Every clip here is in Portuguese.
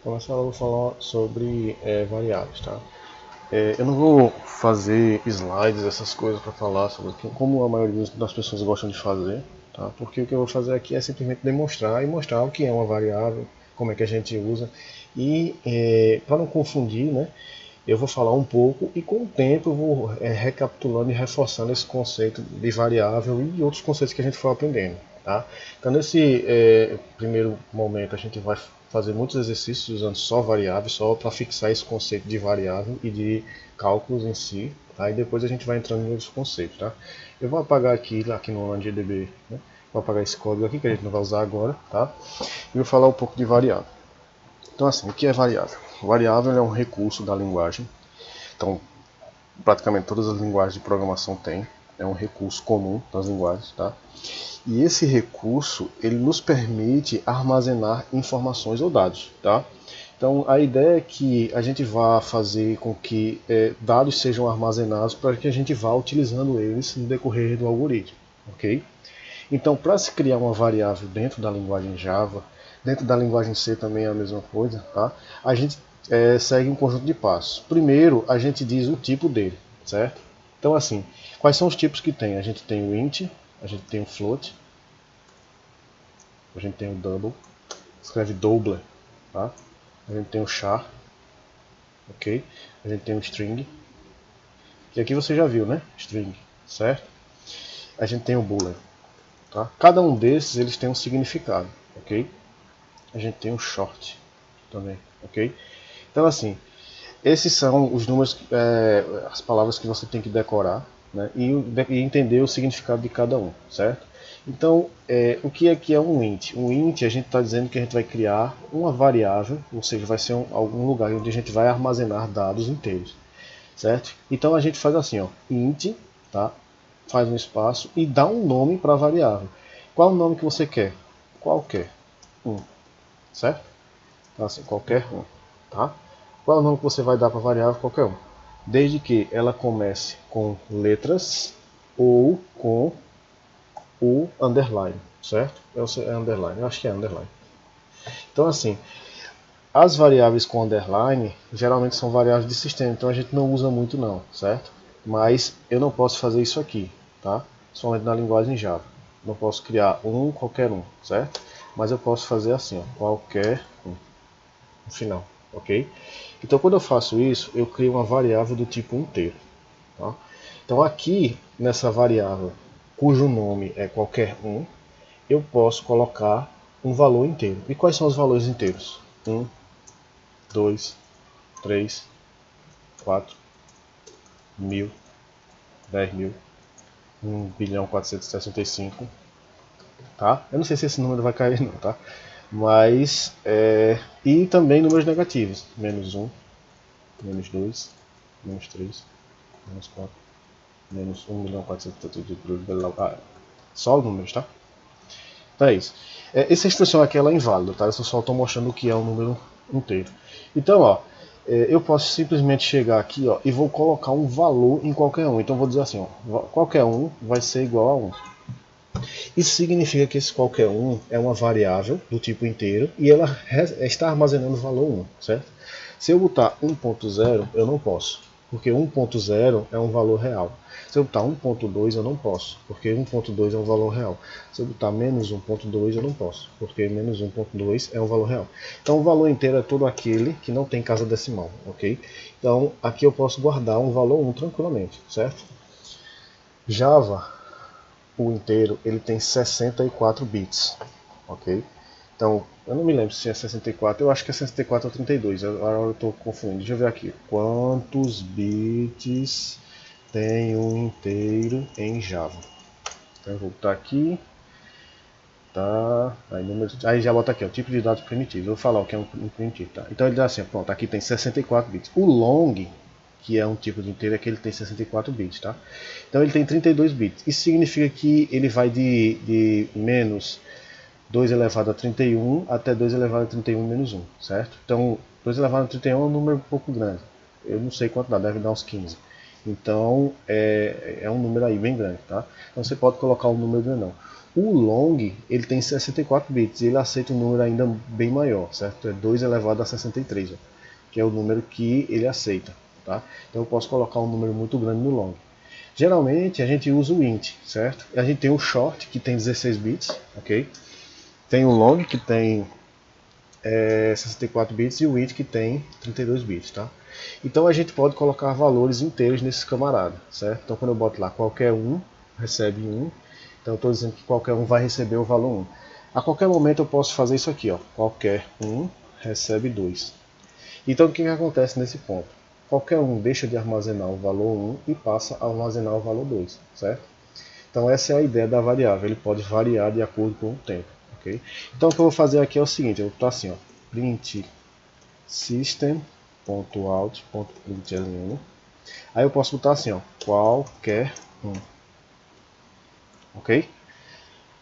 Começar eu vou falar sobre variáveis, tá? Eu não vou fazer slides, essas coisas para falar sobre como a maioria das pessoas gostam de fazer, tá? Porque o que eu vou fazer aqui é simplesmente demonstrar e mostrar o que é uma variável, como é que a gente usa e para não confundir, né? Eu vou falar um pouco e com o tempo eu vou recapitulando e reforçando esse conceito de variável e outros conceitos que a gente for aprendendo. Tá? Então nesse primeiro momento a gente vai fazer muitos exercícios usando só variáveis, só para fixar esse conceito de variável e de cálculos em si. Tá? E depois a gente vai entrando em outros conceitos. Tá? Eu vou apagar aqui no AngularDB, né? Vou apagar esse código aqui que a gente não vai usar agora. Tá? E vou falar um pouco de variável. Então assim, o que é variável? Variável é um recurso da linguagem. Então, praticamente todas as linguagens de programação têm. É um recurso comum das linguagens. Tá? E esse recurso ele nos permite armazenar informações ou dados. Tá? Então, a ideia é que a gente vá fazer com que dados sejam armazenados para que a gente vá utilizando eles no decorrer do algoritmo. Ok? Então, para se criar uma variável dentro da linguagem Java, dentro da linguagem C também é a mesma coisa, tá? A gente segue um conjunto de passos. Primeiro, a gente diz o tipo dele, certo? Então, assim, quais são os tipos que tem? A gente tem o int, a gente tem o float, a gente tem o double, escreve doubler, tá? A gente tem o char, ok? A gente tem o string, que aqui você já viu, né? String, certo? A gente tem o boolean, tá? Cada um desses eles tem um significado, ok? A gente tem o short também, ok? Então assim, esses são os números, as palavras que você tem que decorar, né? E entender o significado de cada um, certo? Então, o que é um int? Um int a gente está dizendo que a gente vai criar uma variável, ou seja, vai ser algum lugar onde a gente vai armazenar dados inteiros, certo? Então a gente faz assim, ó, int, tá? Faz um espaço e dá um nome para a variável. Qual o nome que você quer? Qualquer um, certo? Então assim, qualquer um, tá? Qual é o nome que você vai dar para a variável? Qualquer um. Desde que ela comece com letras ou com o underline, certo? É underline, eu acho que é underline. Então assim, as variáveis com underline geralmente são variáveis de sistema, então a gente não usa muito não, certo? Mas eu não posso fazer isso aqui, tá? Somente na linguagem Java. Não posso criar qualquer um, certo? Mas eu posso fazer assim, ó, qualquer um, no final, ok? Então quando eu faço isso, eu crio uma variável do tipo inteiro. Tá? Então aqui, nessa variável, cujo nome é qualquer um, eu posso colocar um valor inteiro. E quais são os valores inteiros? 1, 2, 3, 4, 1000, 10.000, 1.465.000, tá? Eu não sei se esse número vai cair não, tá? Mas, e também números negativos, menos 1, menos 2, menos 3, menos 4, menos 1.472.000, só os números, tá? Então é isso. Essa expressão aqui ela é inválida, tá? Eu só estou mostrando o que é um número inteiro. Então, ó, eu posso simplesmente chegar aqui, ó, e vou colocar um valor em qualquer um. Então vou dizer assim, ó, qualquer um vai ser igual a 1. Isso significa que esse qualquer um é uma variável do tipo inteiro e ela está armazenando o valor 1, certo? Se eu botar 1.0, eu não posso, porque 1.0 é um valor real. Se eu botar 1.2, eu não posso, porque 1.2 é um valor real. Se eu botar menos 1.2, eu não posso, porque menos 1.2 é um valor real. Então o valor inteiro é todo aquele que não tem casa decimal, ok? Então aqui eu posso guardar um valor 1 tranquilamente, certo? Java, o inteiro, ele tem 64 bits, ok? Então, eu não me lembro se é 64, eu acho que é 64 ou 32, agora eu estou confundindo. Deixa eu ver aqui, quantos bits tem um inteiro em Java? Então eu vou botar aqui, tá? Aí já bota aqui, o tipo de dados primitivos. Eu vou falar o que é um primitivo, tá? Então ele dá assim, pronto, aqui tem 64 bits. O long, que é um tipo de inteiro, é que ele tem 64 bits, tá? Então ele tem 32 bits. Isso significa que ele vai de menos 2 elevado a 31 até 2 elevado a 31 menos 1, certo? Então 2 elevado a 31 é um número um pouco grande. Eu não sei quanto dá, deve dar uns 15. Então é um número aí bem grande, tá? Então você pode colocar um número grandão. O long, ele tem 64 bits e ele aceita um número ainda bem maior, certo? É 2 elevado a 63, ó, que é o número que ele aceita, tá? Então eu posso colocar um número muito grande no long. Geralmente a gente usa o int, certo? A gente tem o short, que tem 16 bits, ok? Tem o long, que tem 64 bits, e o int, que tem 32 bits, tá? Então a gente pode colocar valores inteiros nesses camaradas, certo? Então quando eu boto lá qualquer um recebe 1, então eu estou dizendo que qualquer um vai receber o valor 1. A qualquer momento eu posso fazer isso aqui, ó, qualquer um recebe 2. Então o que acontece nesse ponto? Qualquer um deixa de armazenar o valor 1 e passa a armazenar o valor 2, certo? Então essa é a ideia da variável, ele pode variar de acordo com o tempo, ok? Então o que eu vou fazer aqui é o seguinte, eu vou botar assim, ó, print system.out.println, aí eu posso botar assim, ó, qualquer um, ok?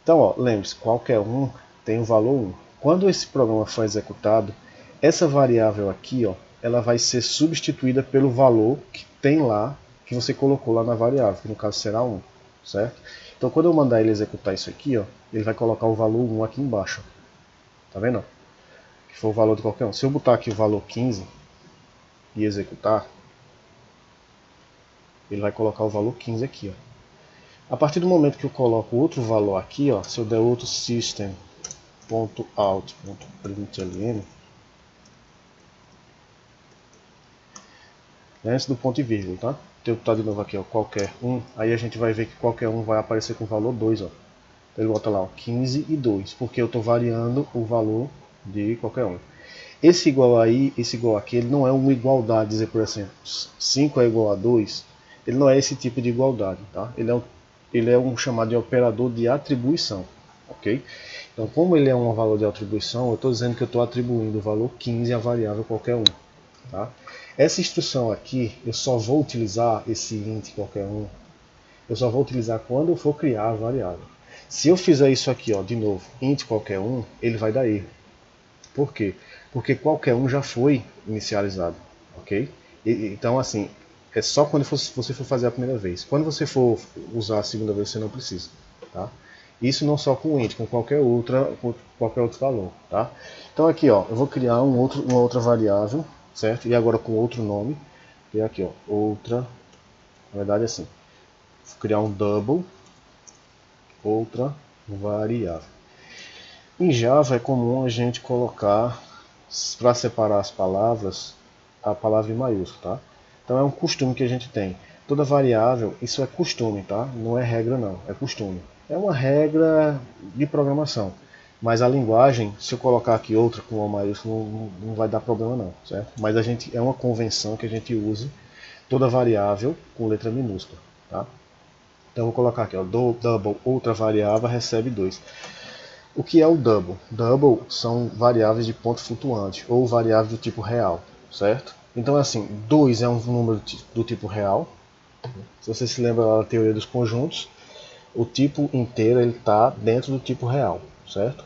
Então, ó, lembre-se, qualquer um tem o valor 1. Quando esse programa for executado, essa variável aqui, ó, ela vai ser substituída pelo valor que tem lá, que você colocou lá na variável, que no caso será 1, certo? Então quando eu mandar ele executar isso aqui, ó, ele vai colocar o valor 1 aqui embaixo, ó. Tá vendo? Que foi o valor de qualquer um. Se eu botar aqui o valor 15 e executar, ele vai colocar o valor 15 aqui, ó. A partir do momento que eu coloco outro valor aqui, ó, se eu der outro system.out.println, antes do ponto e vírgula, tá? Então eu botar de novo aqui, ó, qualquer um, aí a gente vai ver que qualquer um vai aparecer com o valor 2, ó. Então ele bota lá, ó, 15 e 2, porque eu estou variando o valor de qualquer um. Esse igual aí, esse igual aqui, ele não é uma igualdade, dizer por exemplo, 5 é igual a 2, ele não é esse tipo de igualdade, tá? Ele é um chamado de operador de atribuição, ok? Então como ele é um valor de atribuição, eu estou dizendo que eu estou atribuindo o valor 15 à variável qualquer um, tá? Essa instrução aqui, eu só vou utilizar esse int qualquer um, eu só vou utilizar quando eu for criar a variável. Se eu fizer isso aqui, ó, de novo, int qualquer um, ele vai dar erro. Por quê? Porque qualquer um já foi inicializado, ok? Então, assim, é só quando você for fazer a primeira vez. Quando você for usar a segunda vez, você não precisa, tá? Isso não só com int, com qualquer outro valor, tá? Então aqui, ó, eu vou criar uma outra variável, certo? E agora com outro nome. E aqui, ó, outra, na verdade assim, vou criar um double, outra variável. Em Java é comum a gente colocar, para separar as palavras, a palavra em maiúsculo, tá? Então é um costume que a gente tem. Toda variável, isso é costume, tá? Não é regra não, é costume. É uma regra de programação. Mas a linguagem, se eu colocar aqui outra com O maiúsculo, não vai dar problema não, certo? Mas é uma convenção que a gente use toda variável com letra minúscula, tá? Então eu vou colocar aqui, ó, double, outra variável, recebe 2. O que é o double? Double são variáveis de ponto flutuante, ou variáveis do tipo real, certo? Então assim, 2 é um número do tipo real. Se você se lembra da teoria dos conjuntos, o tipo inteiro está dentro do tipo real, certo?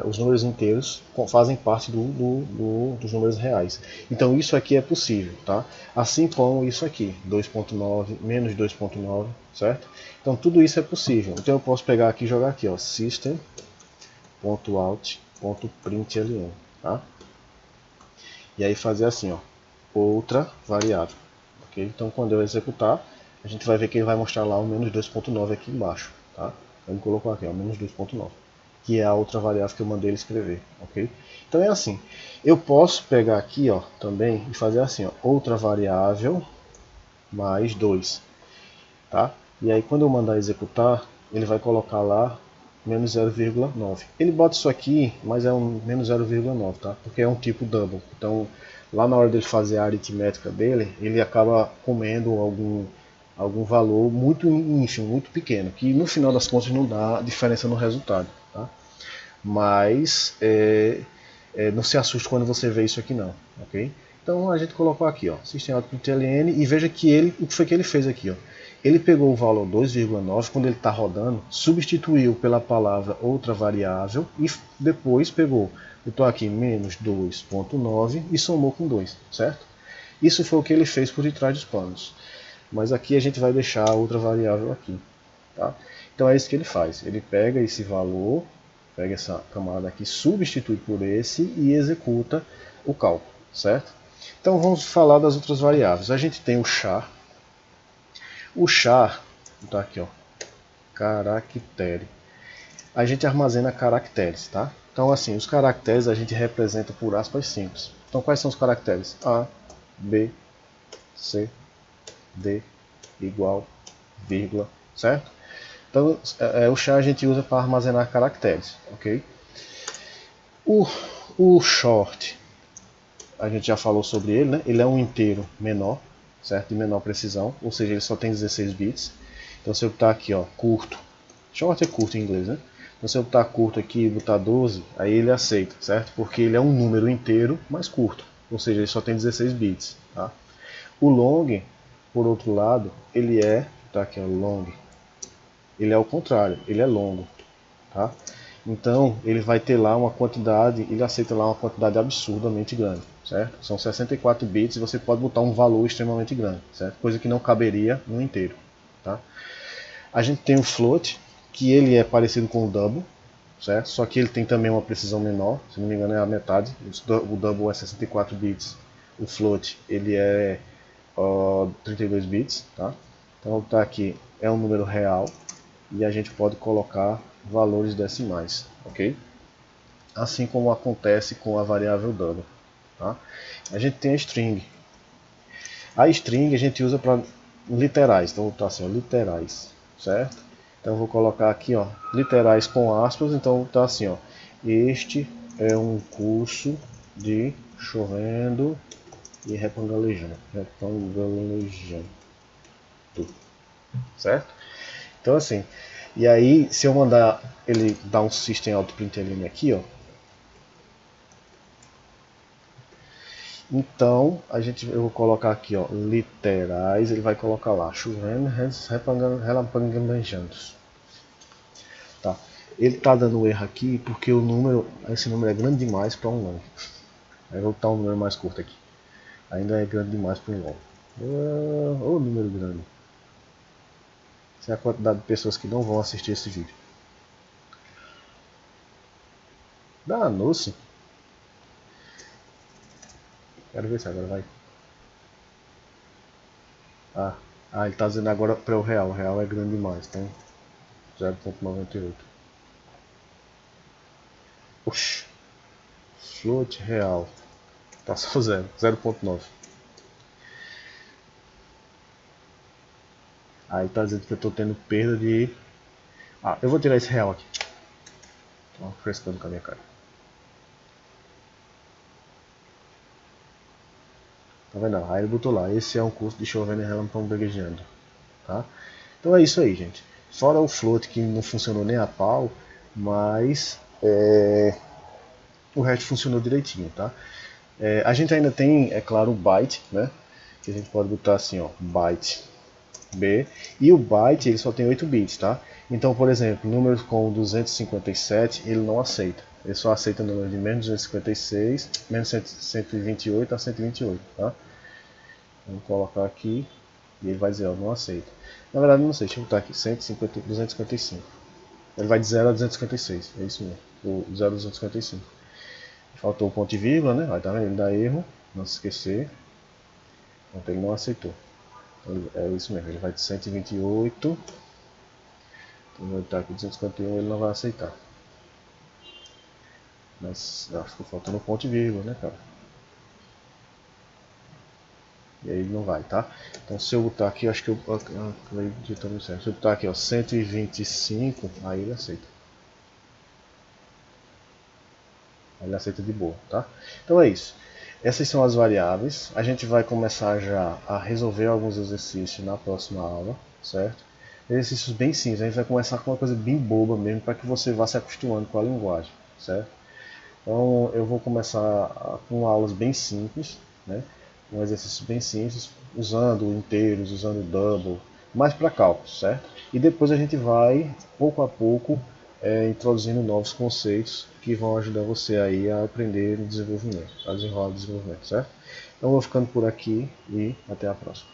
Os números inteiros fazem parte dos números reais. Então isso aqui é possível, tá? Assim como isso aqui, 2.9, menos 2.9, certo? Então tudo isso é possível. Então eu posso pegar aqui e jogar aqui, ó, system.out.println, tá? E aí fazer assim, ó, outra variável, ok? Então quando eu executar, a gente vai ver que ele vai mostrar lá o menos 2.9 aqui embaixo, tá? Ele colocou aqui, ó, menos 2.9, que é a outra variável que eu mandei ele escrever, ok? Então é assim, eu posso pegar aqui, ó, também e fazer assim, ó, outra variável mais 2, tá? E aí quando eu mandar executar, ele vai colocar lá menos 0,9. Ele bota isso aqui, mas é um menos 0,9, tá? Porque é um tipo double. Então, lá na hora dele fazer a aritmética dele, ele acaba comendo algum valor muito ínfimo, muito pequeno, que no final das contas não dá diferença no resultado, tá? Mas não se assuste quando você vê isso aqui não, ok? Então a gente colocou aqui, ó, system.out.println, e veja que o que foi que ele fez aqui, ó? Ele pegou o valor 2,9 quando ele está rodando, substituiu pela palavra outra variável e depois pegou, botou aqui menos 2,9 e somou com 2, certo? Isso foi o que ele fez por detrás dos panos. Mas aqui a gente vai deixar a outra variável aqui, tá? Então é isso que ele faz, ele pega esse valor, pega essa camada aqui, substitui por esse e executa o cálculo, certo? Então vamos falar das outras variáveis. A gente tem o char. O char, tá aqui, ó, caractere. A gente armazena caracteres, tá? Então assim, os caracteres a gente representa por aspas simples. Então quais são os caracteres? A, B, C, D, igual, vírgula, certo? Então o char a gente usa para armazenar caracteres, ok? O short, a gente já falou sobre ele, né? Ele é um inteiro menor, certo? De menor precisão, ou seja, ele só tem 16 bits. Então se eu botar aqui, ó, curto, short é curto em inglês, né? Então se eu botar curto aqui e botar 12, aí ele aceita, certo? Porque ele é um número inteiro mais curto, ou seja, ele só tem 16 bits, tá? O long, por outro lado, ele é, tá aqui, ó, long, ele é o contrário, ele é longo, tá? Então ele vai ter lá uma quantidade, ele aceita lá uma quantidade absurdamente grande, certo? São 64 bits e você pode botar um valor extremamente grande, certo? Coisa que não caberia no inteiro, tá? A gente tem o float, que ele é parecido com o double, certo? Só que ele tem também uma precisão menor, se não me engano é a metade. O double é 64 bits, o float ele é 32 bits, tá? Então tá aqui, é um número real e a gente pode colocar valores decimais, ok? Assim como acontece com a variável double, tá? A gente tem a string. A string a gente usa para literais, então tá assim, ó, literais, certo? Então eu vou colocar aqui, ó, literais com aspas, então tá assim, ó, este é um curso de chovendo e repangalejando, certo? Então assim, e aí se eu mandar ele dar um system out println aqui, ó, então eu vou colocar aqui, ó, literais, ele vai colocar lá chovendo, repangalejando. Tá. Ele tá dando um erro aqui porque esse número é grande demais para um long. Aí eu vou botar um número mais curto aqui. Ainda é grande demais para um long. Ô número grande. Essa é a quantidade de pessoas que não vão assistir esse vídeo. Danou-se. Quero ver se agora vai. Ele tá dizendo agora para o real. O real é grande demais, então 0.98. Oxi. Float real. Tá só 0.9. Aí tá dizendo que eu tô tendo perda de... eu vou tirar esse real aqui. Tô frescando com a minha cara. Tá vendo? Aí ele botou lá, esse é um curso de chovendo e relampaguejando, tá? Então é isso aí, gente. Fora o float que não funcionou nem a pau, mas o resto funcionou direitinho, tá? A gente ainda tem, é claro, o byte, né? Que a gente pode botar assim, ó, byte B, e o byte ele só tem 8 bits, tá? Então, por exemplo, números com 257 ele não aceita. Ele só aceita números de menos 256, menos 128 a 128, tá? Vamos colocar aqui e ele vai dizer, ó, não aceita. Na verdade não sei, deixa eu botar aqui, 150, 255. Ele vai de 0 a 256, é isso mesmo, o 0 a 255. Faltou o ponto e vírgula, né? Aí tá vendo, ele dá erro, não se esquecer. Então ele não aceitou. É isso mesmo, ele vai de 128. Então vai estar aqui 251, ele não vai aceitar. Mas acho que faltando um ponto e vírgula, né, cara? E aí ele não vai, tá? Então se eu botar aqui, acho que eu acabei digitando certo. Se eu botar aqui, ó, 125, aí ele aceita. Aí ele aceita de boa, tá? Então é isso. Essas são as variáveis. A gente vai começar já a resolver alguns exercícios na próxima aula, certo? Exercícios bem simples. A gente vai começar com uma coisa bem boba mesmo, para que você vá se acostumando com a linguagem, certo? Então eu vou começar com aulas bem simples, né? Um exercício bem simples, usando inteiros, usando double, mais para cálculos, certo? E depois a gente vai, pouco a pouco, introduzindo novos conceitos que vão ajudar você aí a aprender o desenvolvimento, a desenrolar o desenvolvimento, certo? Então eu vou ficando por aqui e até a próxima.